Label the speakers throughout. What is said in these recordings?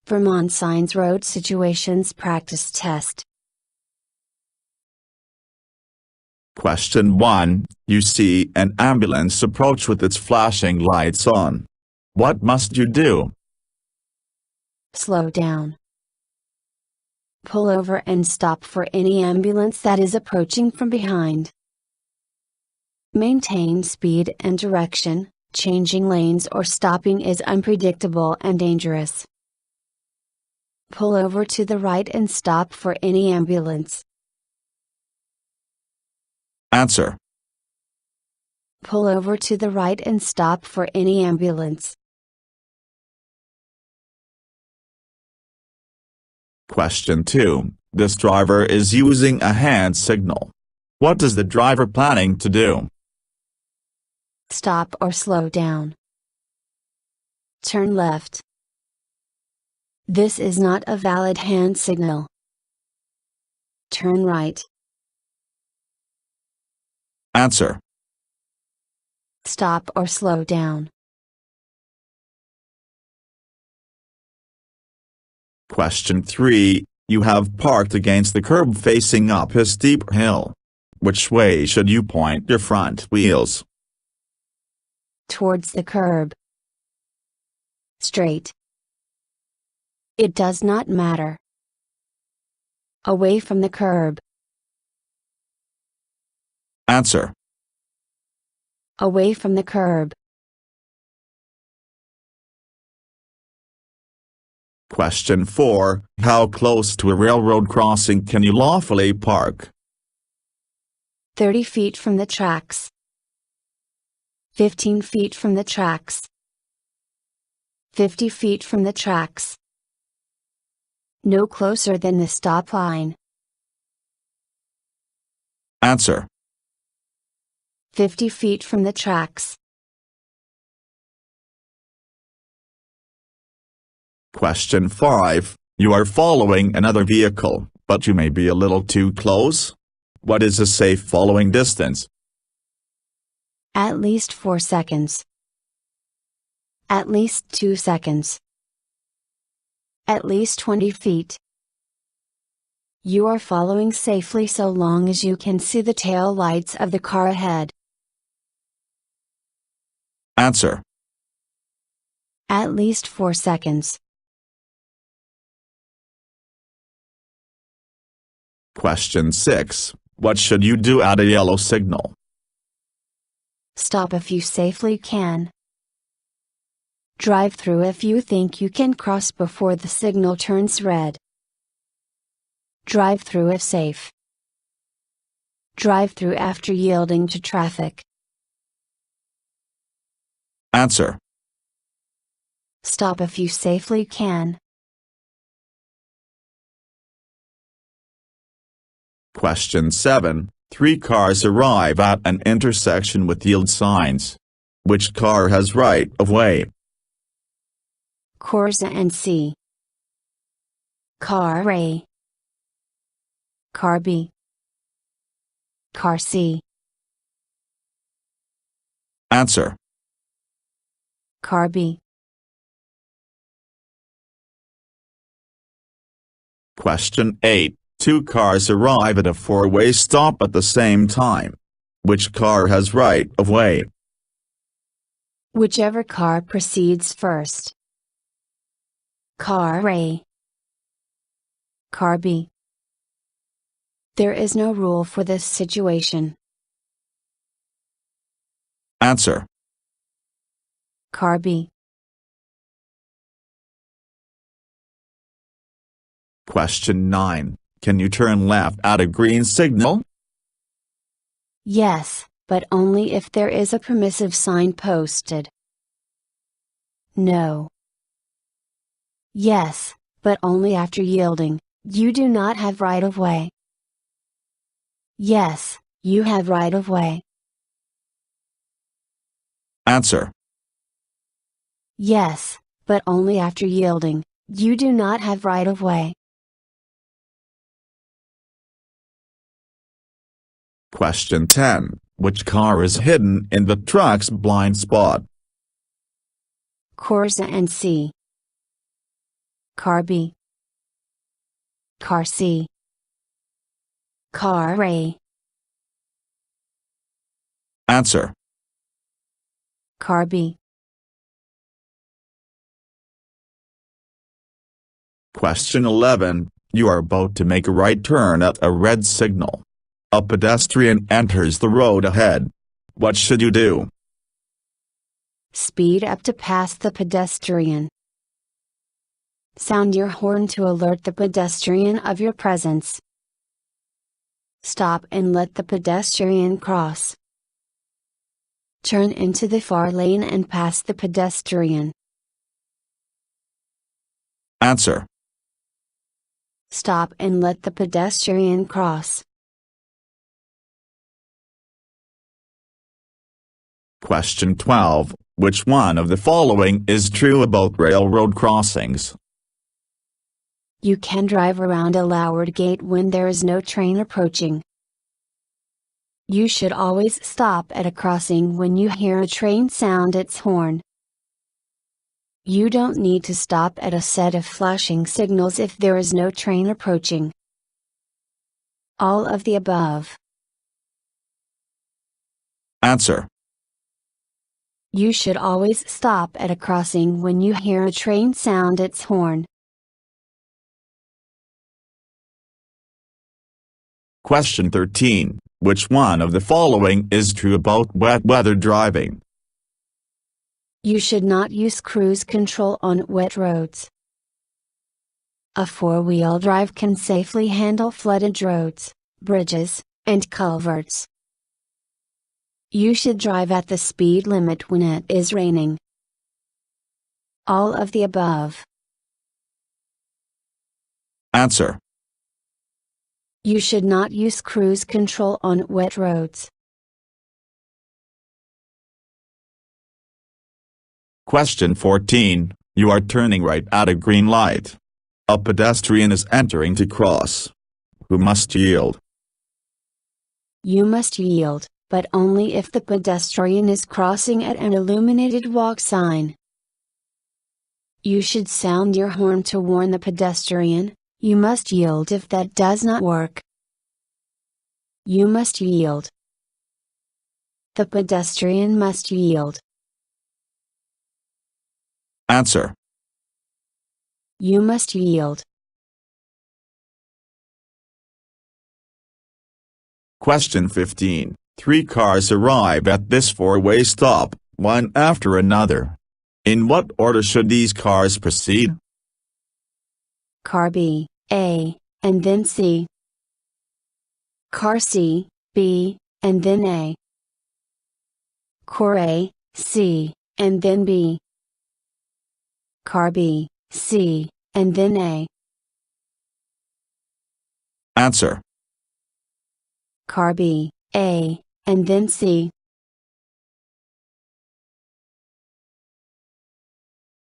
Speaker 1: Vermont Signs Road Situations Practice Test.
Speaker 2: Question 1. You see an ambulance approach with its flashing lights on. What must you do?
Speaker 1: Slow down. Pull over and stop for any ambulance that is approaching from behind. Maintain speed and direction. Changing lanes or stopping is unpredictable and dangerous. Pull over to the right and stop for any ambulance.
Speaker 2: Answer.
Speaker 1: Pull over to the right and stop for any ambulance.
Speaker 2: Question 2. This driver is using a hand signal. What is the driver planning to do?
Speaker 1: Stop or slow down. Turn left. This is not a valid hand signal. Turn right.
Speaker 2: Answer.
Speaker 1: Stop or slow down.
Speaker 2: Question 3. You have parked against the curb facing up a steep hill. Which way should you point your front wheels?
Speaker 1: Towards the curb. Straight. It does not matter. Away from the curb.
Speaker 2: Answer.
Speaker 1: Away from the curb.
Speaker 2: Question 4. How close to a railroad crossing can you lawfully park?
Speaker 1: 30 feet from the tracks. 15 feet from the tracks. 50 feet from the tracks. No closer than the stop line.
Speaker 2: Answer.
Speaker 1: 50 feet from the tracks.
Speaker 2: Question 5. You are following another vehicle, but you may be a little too close. What is a safe following distance?
Speaker 1: At least 4 seconds. At least 2 seconds. At least 20 feet. You are following safely so long as you can see the tail lights of the car ahead.
Speaker 2: Answer.
Speaker 1: At least 4 seconds.
Speaker 2: Question 6. What should you do at a yellow signal?
Speaker 1: Stop if you safely can. Drive through if you think you can cross before the signal turns red. Drive through if safe. Drive through after yielding to traffic.
Speaker 2: Answer.
Speaker 1: Stop if you safely can.
Speaker 2: Question 7. 3 cars arrive at an intersection with yield signs. Which car has right of way?
Speaker 1: Corsa and C. Car A. Car B. Car C.
Speaker 2: Answer.
Speaker 1: Car B.
Speaker 2: Question 8. 2 cars arrive at a 4-way stop at the same time. Which car has right of way?
Speaker 1: Whichever car proceeds first. Car A. Car B. There is no rule for this situation.
Speaker 2: Answer.
Speaker 1: Car B.
Speaker 2: Question 9. Can you turn left at a green signal?
Speaker 1: Yes, but only if there is a permissive sign posted. No. Yes, but only after yielding. You do not have right of way. Yes, you have right of way.
Speaker 2: Answer.
Speaker 1: Yes, but only after yielding. You do not have right of way.
Speaker 2: Question 10. Which car is hidden in the truck's blind spot?
Speaker 1: Corsa and C. Car B. Car C. Car A.
Speaker 2: Answer.
Speaker 1: Car B.
Speaker 2: Question 11. You are about to make a right turn at a red signal. A pedestrian enters the road ahead. What should you do?
Speaker 1: Speed up to pass the pedestrian. Sound your horn to alert the pedestrian of your presence. Stop and let the pedestrian cross. Turn into the far lane and pass the pedestrian.
Speaker 2: Answer.
Speaker 1: Stop and let the pedestrian cross.
Speaker 2: Question 12. Which one of the following is true about railroad crossings?
Speaker 1: You can drive around a lowered gate when there is no train approaching. You should always stop at a crossing when you hear a train sound its horn. You don't need to stop at a set of flashing signals if there is no train approaching. All of the above.
Speaker 2: Answer.
Speaker 1: You should always stop at a crossing when you hear a train sound its horn.
Speaker 2: Question 13. Which one of the following is true about wet weather driving?
Speaker 1: You should not use cruise control on wet roads. A four-wheel drive can safely handle flooded roads, bridges, and culverts. You should drive at the speed limit when it is raining. All of the above.
Speaker 2: Answer.
Speaker 1: You should not use cruise control on wet roads.
Speaker 2: Question 14. You are turning right at a green light. A pedestrian is entering to cross. Who must yield?
Speaker 1: You must yield, but only if the pedestrian is crossing at an illuminated walk sign. You should sound your horn to warn the pedestrian. You must yield if that does not work. You must yield. The pedestrian must yield.
Speaker 2: Answer.
Speaker 1: You must yield.
Speaker 2: Question 15. Three cars arrive at this four-way stop, one after another. In what order should these cars proceed?
Speaker 1: Car B, A, and then C. Car C, B, and then A. Car A, C, and then B. Car B, C, and then A.
Speaker 2: Answer.
Speaker 1: Car B, A, and then C.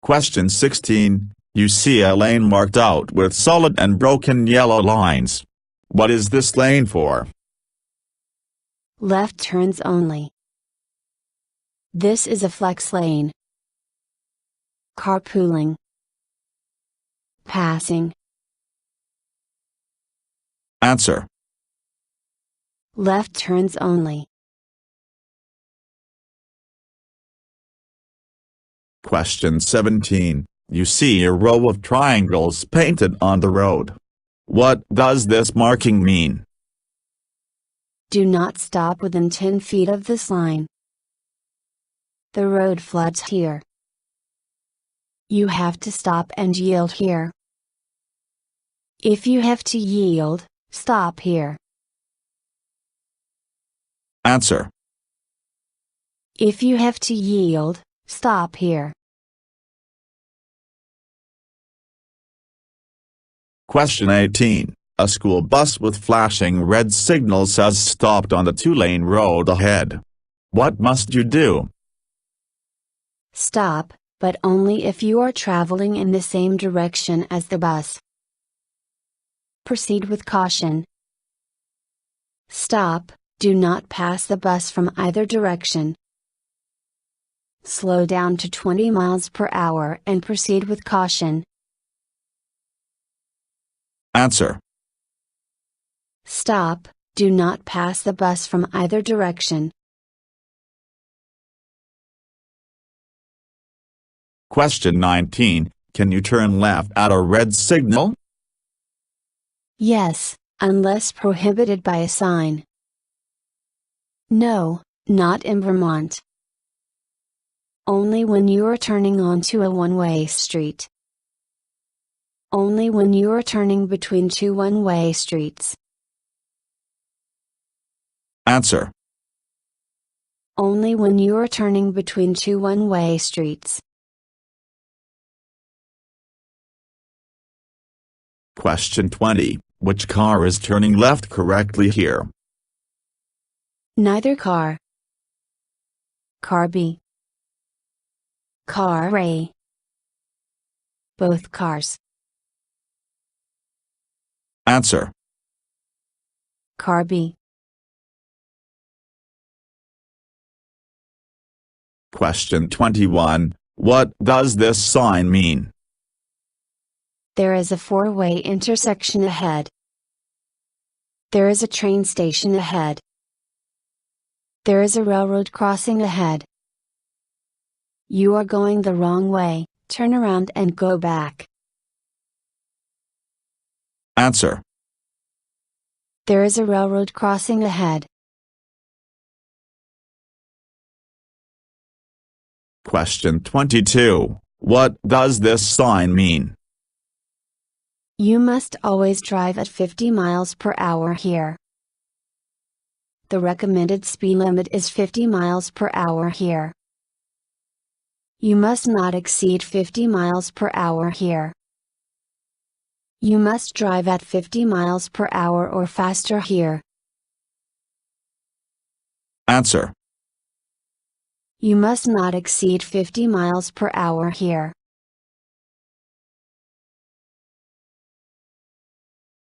Speaker 2: Question 16. You see a lane marked out with solid and broken yellow lines. What is this lane for?
Speaker 1: Left turns only. This is a flex lane. Carpooling. Passing.
Speaker 2: Answer.
Speaker 1: Left turns only.
Speaker 2: Question 17. You see a row of triangles painted on the road. What does this marking mean?
Speaker 1: Do not stop within 10 feet of this line. The road floods here. You have to stop and yield here. If you have to yield, stop here.
Speaker 2: Answer.
Speaker 1: If you have to yield, stop here.
Speaker 2: Question 18. A school bus with flashing red signals has stopped on the two-lane road ahead. What must you do?
Speaker 1: Stop, but only if you are traveling in the same direction as the bus. Proceed with caution. Stop, do not pass the bus from either direction. Slow down to 20 miles per hour and proceed with caution.
Speaker 2: Answer.
Speaker 1: Stop, do not pass the bus from either direction.
Speaker 2: Question 19. Can you turn left at a red signal?
Speaker 1: Yes, unless prohibited by a sign. No, not in Vermont. Only when you are turning onto a one-way street. Only when you are turning between two one-way streets.
Speaker 2: Answer.
Speaker 1: Only when you are turning between two one-way streets.
Speaker 2: Question 20. Which car is turning left correctly here?
Speaker 1: Neither car. Car B. Car A. Both cars.
Speaker 2: Answer.
Speaker 1: Car B.
Speaker 2: Question 21. What does this sign mean?
Speaker 1: There is a four-way intersection ahead. There is a train station ahead. There is a railroad crossing ahead. You are going the wrong way, turn around and go back.
Speaker 2: Answer.
Speaker 1: There is a railroad crossing ahead.
Speaker 2: Question 22. What does this sign mean?
Speaker 1: You must always drive at 50 miles per hour here. The recommended speed limit is 50 miles per hour here. You must not exceed 50 miles per hour here. You must drive at 50 miles per hour or faster here.
Speaker 2: Answer.
Speaker 1: You must not exceed 50 miles per hour here.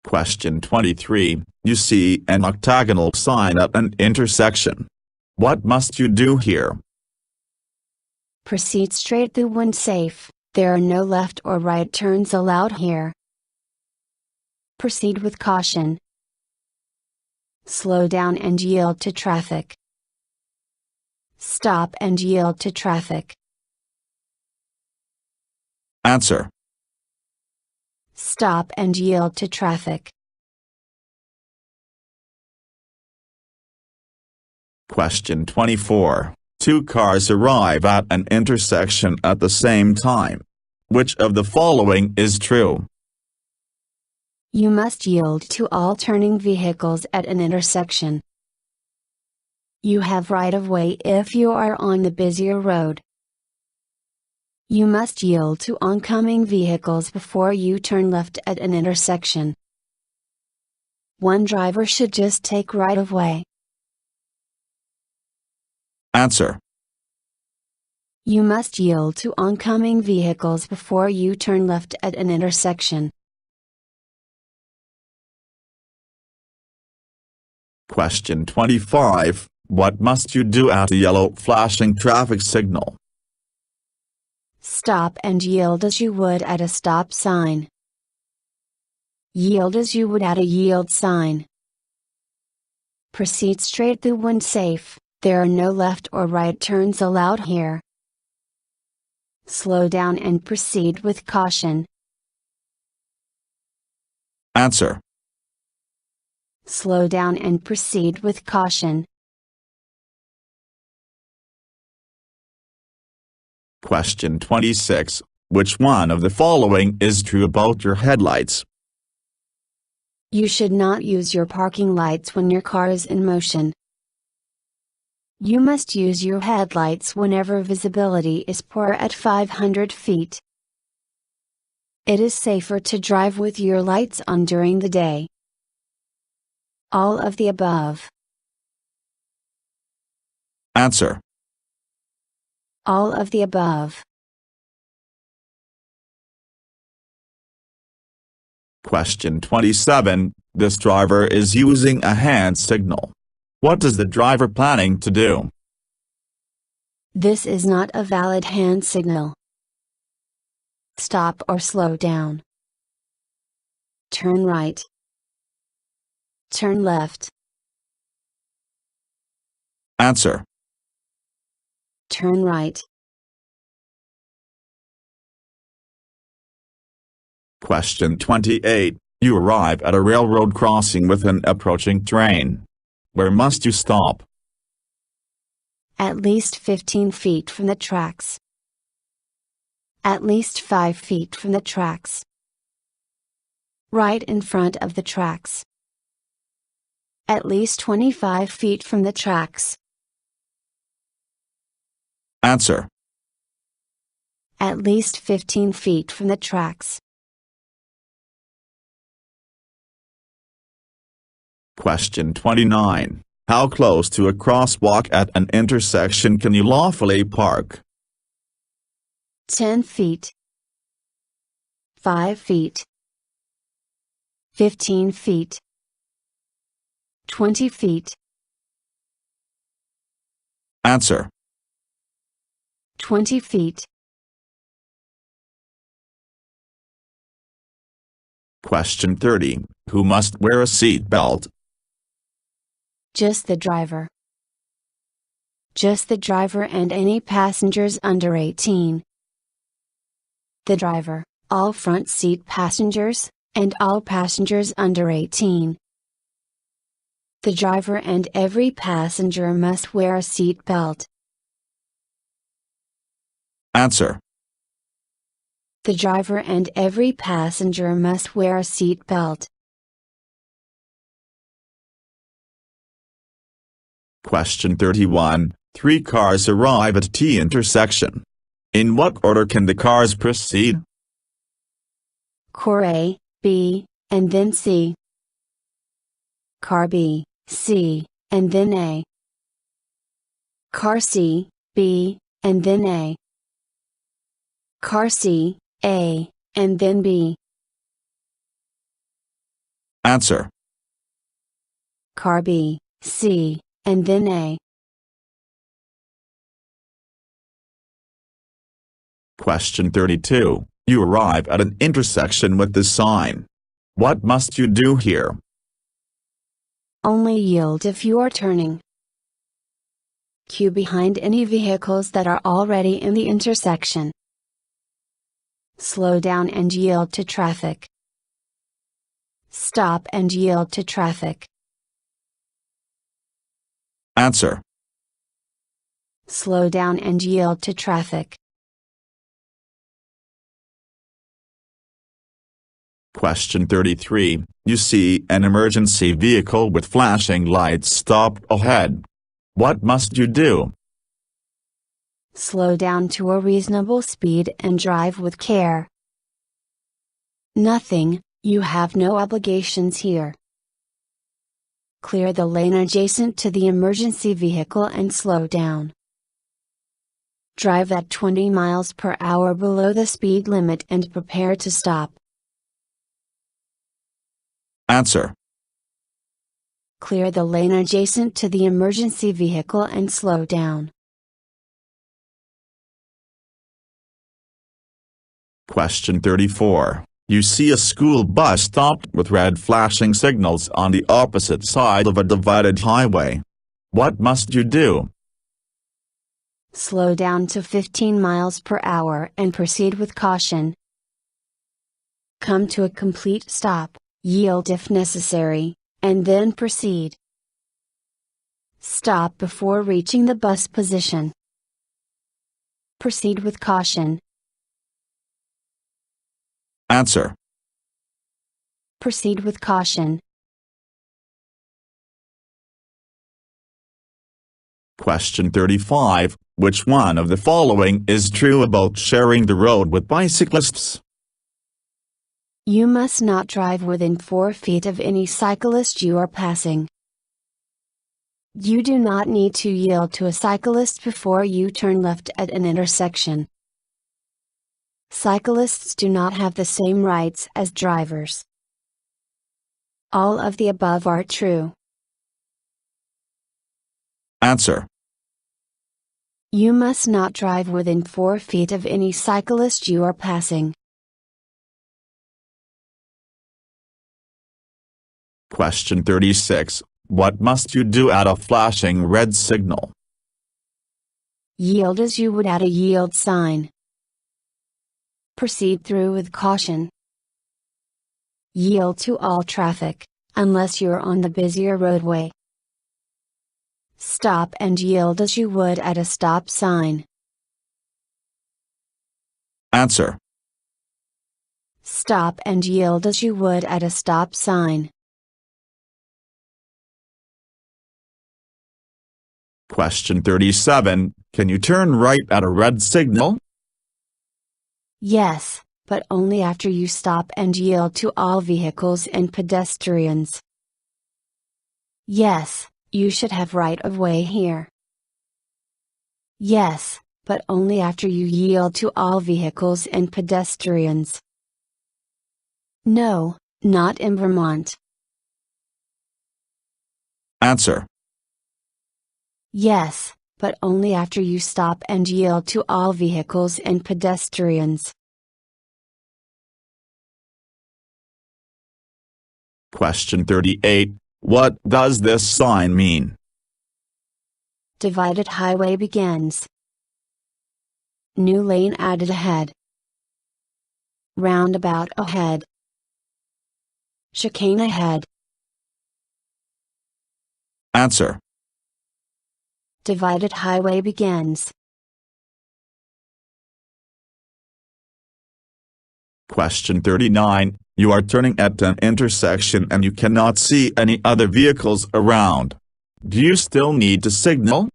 Speaker 2: Question 23. You see an octagonal sign at an intersection. What must you do here?
Speaker 1: Proceed straight through when safe. There are no left or right turns allowed here. Proceed with caution. Slow down and yield to traffic. Stop and yield to traffic.
Speaker 2: Answer.
Speaker 1: Stop and yield to traffic.
Speaker 2: Question 24. Two cars arrive at an intersection at the same time. Which of the following is true?
Speaker 1: You must yield to all turning vehicles at an intersection. You have right of way if you are on the busier road. You must yield to oncoming vehicles before you turn left at an intersection. One driver should just take right of way.
Speaker 2: Answer.
Speaker 1: You must yield to oncoming vehicles before you turn left at an intersection.
Speaker 2: Question 25. What must you do at a yellow flashing traffic signal?
Speaker 1: Stop and yield as you would at a stop sign. Yield as you would at a yield sign. Proceed straight through when safe. There are no left or right turns allowed here. Slow down and proceed with caution.
Speaker 2: Answer.
Speaker 1: Slow down and proceed with caution.
Speaker 2: Question 26. Which one of the following is true about your headlights?
Speaker 1: You should not use your parking lights when your car is in motion. You must use your headlights whenever visibility is poor at 500 feet. It is safer to drive with your lights on during the day. All of the above.
Speaker 2: Answer.
Speaker 1: All of the above.
Speaker 2: Question 27. This driver is using a hand signal. What is the driver planning to do?
Speaker 1: This is not a valid hand signal. Stop or slow down. Turn right. Turn left.
Speaker 2: Answer.
Speaker 1: Turn right.
Speaker 2: Question 28. You arrive at a railroad crossing with an approaching train. Where must you stop?
Speaker 1: At least 15 feet from the tracks. At least 5 feet from the tracks. Right in front of the tracks. At least 25 feet from the tracks.
Speaker 2: Answer.
Speaker 1: At least 15 feet from the tracks.
Speaker 2: Question 29. How close to a crosswalk at an intersection can you lawfully park?
Speaker 1: 10 feet. 5 feet. 15 feet. 20 feet.
Speaker 2: Answer.
Speaker 1: 20 feet.
Speaker 2: Question 30. Who must wear a seat belt?
Speaker 1: Just the driver. Just the driver and any passengers under 18. The driver, all front seat passengers, and all passengers under 18. The driver and every passenger must wear a seat belt.
Speaker 2: Answer.
Speaker 1: The driver and every passenger must wear a seat belt.
Speaker 2: Question 31. 3 cars arrive at T intersection. In what order can the cars proceed?
Speaker 1: Car A, B, and then C. Car B, C, and then A. Car C, B, and then A. Car C, A, and then B.
Speaker 2: Answer.
Speaker 1: Car B, C, and then A.
Speaker 2: Question 32. You arrive at an intersection with the sign. What must you do here?
Speaker 1: Only yield if you are turning. Queue behind any vehicles that are already in the intersection. Slow down and yield to traffic. Stop and yield to traffic.
Speaker 2: Answer.
Speaker 1: Slow down and yield to traffic.
Speaker 2: Question 33. You see an emergency vehicle with flashing lights stop ahead. What must you do?
Speaker 1: Slow down to a reasonable speed and drive with care. Nothing, you have no obligations here. Clear the lane adjacent to the emergency vehicle and slow down. Drive at 20 miles per hour below the speed limit and prepare to stop.
Speaker 2: Answer.
Speaker 1: Clear the lane adjacent to the emergency vehicle and slow down.
Speaker 2: Question 34. You see a school bus stopped with red flashing signals on the opposite side of a divided highway. What must you do?
Speaker 1: Slow down to 15 miles per hour and proceed with caution. Come to a complete stop, yield if necessary, and then proceed. Stop before reaching the bus position. Proceed with caution.
Speaker 2: Answer.
Speaker 1: Proceed with caution.
Speaker 2: Question 35. Which one of the following is true about sharing the road with bicyclists?
Speaker 1: You must not drive within 4 feet of any cyclist you are passing. You do not need to yield to a cyclist before you turn left at an intersection. Cyclists do not have the same rights as drivers. All of the above are true.
Speaker 2: Answer.
Speaker 1: You must not drive within 4 feet of any cyclist you are passing.
Speaker 2: Question 36. What must you do at a flashing red signal?
Speaker 1: Yield as you would at a yield sign. Proceed through with caution. Yield to all traffic, unless you're on the busier roadway. Stop and yield as you would at a stop sign.
Speaker 2: Answer.
Speaker 1: Stop and yield as you would at a stop sign.
Speaker 2: Question 37. Can you turn right at a red signal?
Speaker 1: Yes, but only after you stop and yield to all vehicles and pedestrians. Yes, you should have right of way here. Yes, but only after you yield to all vehicles and pedestrians. No, not in Vermont.
Speaker 2: Answer.
Speaker 1: Yes, but only after you stop and yield to all vehicles and pedestrians.
Speaker 2: Question 38. What does this sign mean?
Speaker 1: Divided highway begins. New lane added ahead. Roundabout ahead. Chicane ahead.
Speaker 2: Answer.
Speaker 1: Divided highway begins.
Speaker 2: Question 39. You are turning at an intersection and you cannot see any other vehicles around. Do you still need to signal?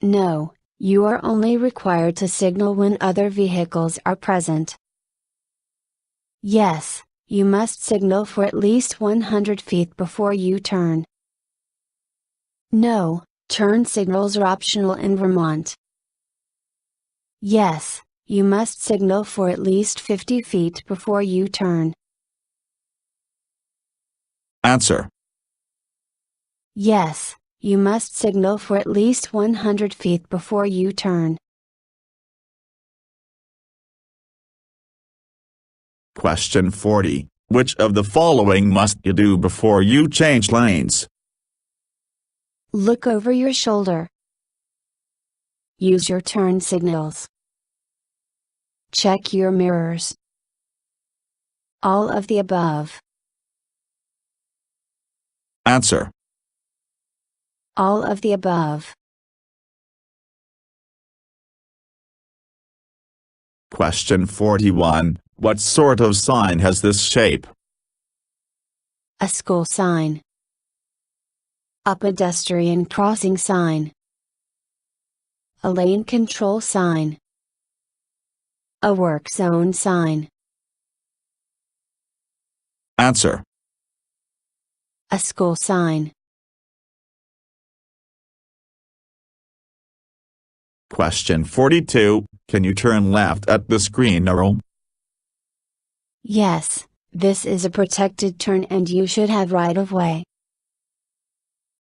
Speaker 1: No, you are only required to signal when other vehicles are present. Yes, you must signal for at least 100 feet before you turn. No, turn signals are optional in Vermont. Yes, you must signal for at least 50 feet before you turn.
Speaker 2: Answer.
Speaker 1: Yes, you must signal for at least 100 feet before you turn.
Speaker 2: Question 40. Which of the following must you do before you change lanes?
Speaker 1: Look over your shoulder. Use your turn signals. Check your mirrors. All of the above.
Speaker 2: Answer.
Speaker 1: All of the above.
Speaker 2: Question 41. What sort of sign has this shape?
Speaker 1: A school sign. A pedestrian crossing sign. A lane control sign. A work zone sign.
Speaker 2: Answer.
Speaker 1: A school sign.
Speaker 2: Question 42. Can you turn left at this green arrow?
Speaker 1: Yes, this is a protected turn and you should have right of way.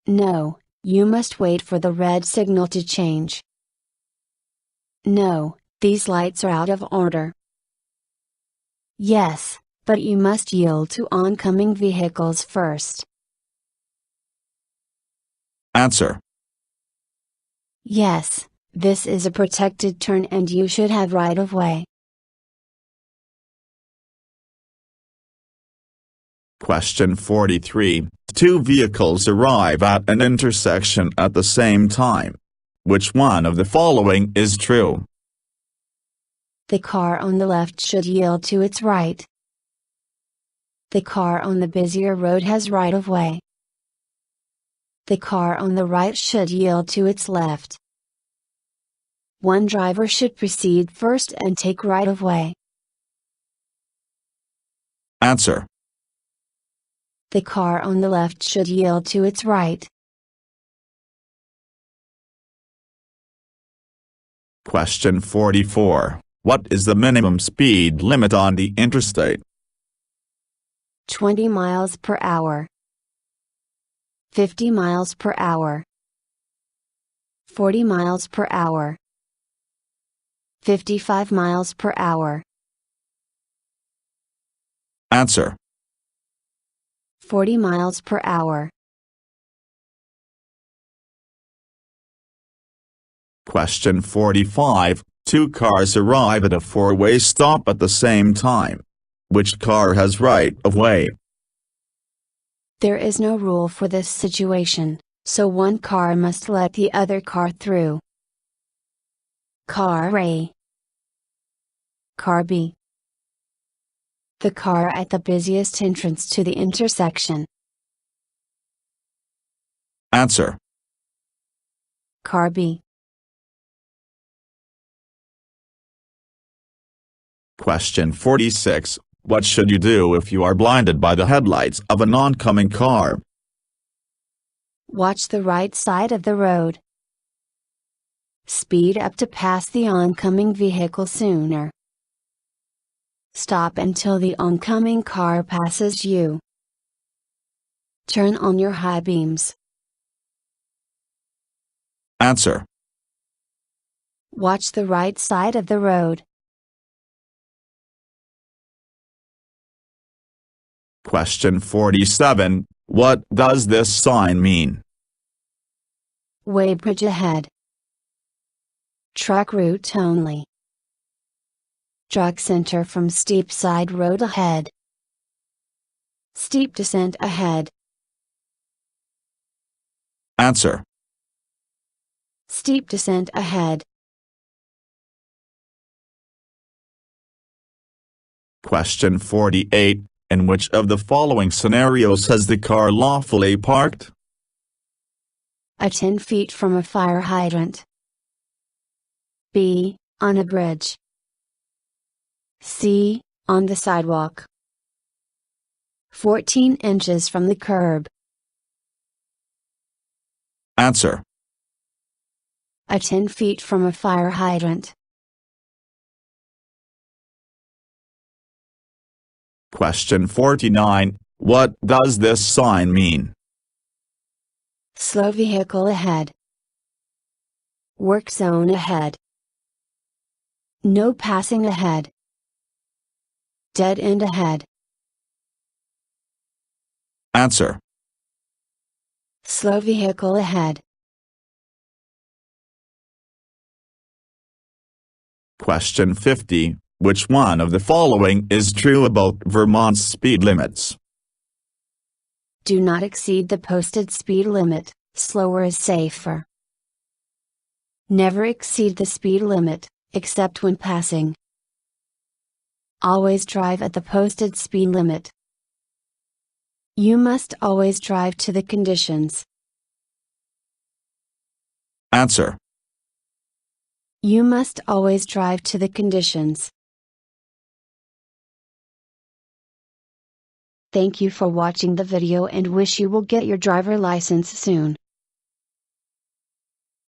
Speaker 1: No, you must wait for the red signal to change. No, these lights are out of order. Yes, but you must yield to oncoming vehicles first.
Speaker 2: Answer.
Speaker 1: Yes, this is a protected turn and you should have right of way.
Speaker 2: Question 43. Two vehicles arrive at an intersection at the same time. Which one of the following is true?
Speaker 1: The car on the left should yield to its right. The car on the busier road has right of way. The car on the right should yield to its left. One driver should proceed first and take right of way.
Speaker 2: Answer.
Speaker 1: The car on the left should yield to its right.
Speaker 2: Question 44. What is the minimum speed limit on the interstate?
Speaker 1: 20 miles per hour. 50 miles per hour. 40 miles per hour. 55 miles per hour.
Speaker 2: Answer.
Speaker 1: 40 miles per hour.
Speaker 2: Question 45. Two cars arrive at a four-way stop at the same time. Which car has right of way?
Speaker 1: There is no rule for this situation, so one car must let the other car through. Car A. Car B. The car at the busiest entrance to the intersection.
Speaker 2: Answer.
Speaker 1: Car B.
Speaker 2: Question 46. What should you do if you are blinded by the headlights of an oncoming car?
Speaker 1: Watch the right side of the road. Speed up to pass the oncoming vehicle sooner. Stop until the oncoming car passes you. Turn on your high beams.
Speaker 2: Answer.
Speaker 1: Watch the right side of the road.
Speaker 2: Question 47. What does this sign mean?
Speaker 1: Weighbridge ahead. Truck route only. Truck center from steep side road ahead. Steep descent ahead.
Speaker 2: Answer.
Speaker 1: Steep descent ahead.
Speaker 2: Question 48. In which of the following scenarios has the car lawfully parked?
Speaker 1: A 10 feet from a fire hydrant. B. On a bridge. C. On the sidewalk. 14 inches from the curb.
Speaker 2: Answer.
Speaker 1: A 10 feet from a fire hydrant.
Speaker 2: Question 49. What does this sign mean?
Speaker 1: Slow vehicle ahead. Work zone ahead. No passing ahead. Dead end ahead.
Speaker 2: Answer.
Speaker 1: Slow vehicle ahead.
Speaker 2: Question 50. Which one of the following is true about Vermont's speed limits?
Speaker 1: Do not exceed the posted speed limit, slower is safer. Never exceed the speed limit, except when passing. Always drive at the posted speed limit. You must always drive to the conditions.
Speaker 2: Answer.
Speaker 1: You must always drive to the conditions. Thank you for watching the video and wish you will get your driver license soon.